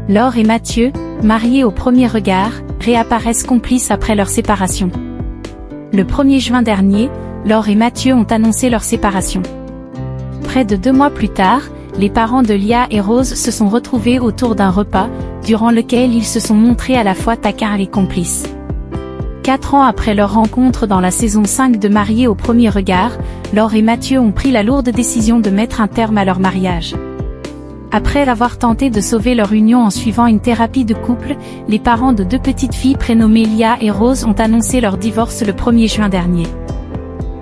Laure et Mathieu, mariés au premier regard, réapparaissent complices après leur séparation. Le 1er juin dernier, Laure et Mathieu ont annoncé leur séparation. Près de 2 mois plus tard, les parents de Lia et Rose se sont retrouvés autour d'un repas, durant lequel ils se sont montrés à la fois taquins et complices. 4 ans après leur rencontre dans la saison 5 de Mariés au premier regard, Laure et Mathieu ont pris la lourde décision de mettre un terme à leur mariage. Après avoir tenté de sauver leur union en suivant une thérapie de couple, les parents de 2 petites filles prénommées Lia et Rose ont annoncé leur divorce le 1er juin dernier.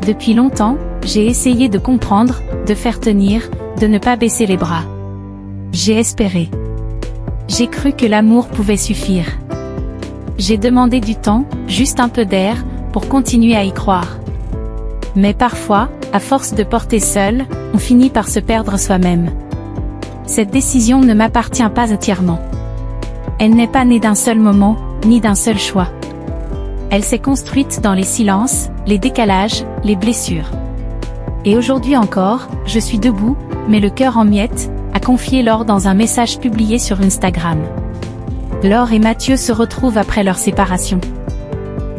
Depuis longtemps, j'ai essayé de comprendre, de faire tenir, de ne pas baisser les bras. J'ai espéré. J'ai cru que l'amour pouvait suffire. J'ai demandé du temps, juste un peu d'air, pour continuer à y croire. Mais parfois, à force de porter seul, on finit par se perdre soi-même. Cette décision ne m'appartient pas entièrement. Elle n'est pas née d'un seul moment, ni d'un seul choix. Elle s'est construite dans les silences, les décalages, les blessures. Et aujourd'hui encore, je suis debout, mais le cœur en miettes, a confié Laure dans un message publié sur Instagram. Laure et Mathieu se retrouvent après leur séparation.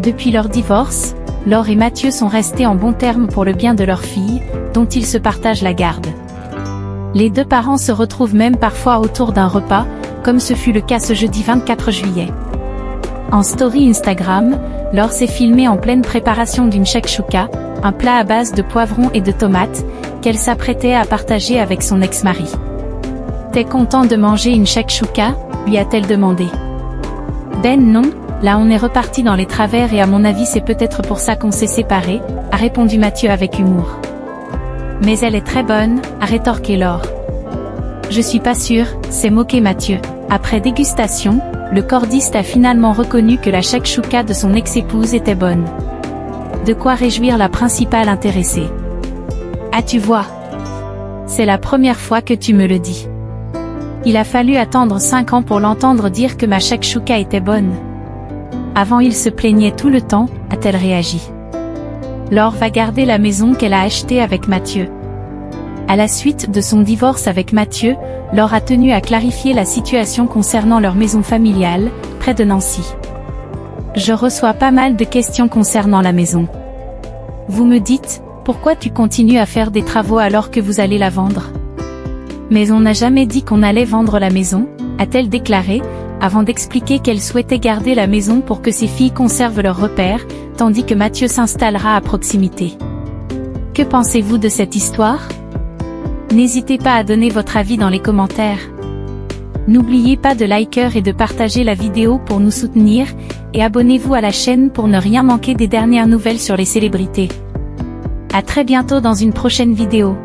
Depuis leur divorce, Laure et Mathieu sont restés en bons termes pour le bien de leur fille, dont ils se partagent la garde. Les 2 parents se retrouvent même parfois autour d'un repas, comme ce fut le cas ce jeudi 24 juillet. En story Instagram, Laure s'est filmée en pleine préparation d'une shakshuka, un plat à base de poivrons et de tomates, qu'elle s'apprêtait à partager avec son ex-mari. « T'es content de manger une shakshuka ?» lui a-t-elle demandé. « Ben non, là on est reparti dans les travers et à mon avis c'est peut-être pour ça qu'on s'est séparés », a répondu Mathieu avec humour. « Mais elle est très bonne », a rétorqué Laure. « Je suis pas sûre », s'est moqué Mathieu. Après dégustation, le cordiste a finalement reconnu que la shakshuka de son ex-épouse était bonne. De quoi réjouir la principale intéressée. « Ah tu vois. C'est la première fois que tu me le dis. Il a fallu attendre 5 ans pour l'entendre dire que ma shakshuka était bonne. Avant il se plaignait tout le temps », a-t-elle réagi. Laure va garder la maison qu'elle a achetée avec Mathieu. À la suite de son divorce avec Mathieu, Laure a tenu à clarifier la situation concernant leur maison familiale, près de Nancy. « Je reçois pas mal de questions concernant la maison. Vous me dites, pourquoi tu continues à faire des travaux alors que vous allez la vendre ? Mais on n'a jamais dit qu'on allait vendre la maison », a-t-elle déclaré, avant d'expliquer qu'elle souhaitait garder la maison pour que ses filles conservent leurs repères, tandis que Mathieu s'installera à proximité. Que pensez-vous de cette histoire ? N'hésitez pas à donner votre avis dans les commentaires. N'oubliez pas de liker et de partager la vidéo pour nous soutenir, et abonnez-vous à la chaîne pour ne rien manquer des dernières nouvelles sur les célébrités. À très bientôt dans une prochaine vidéo.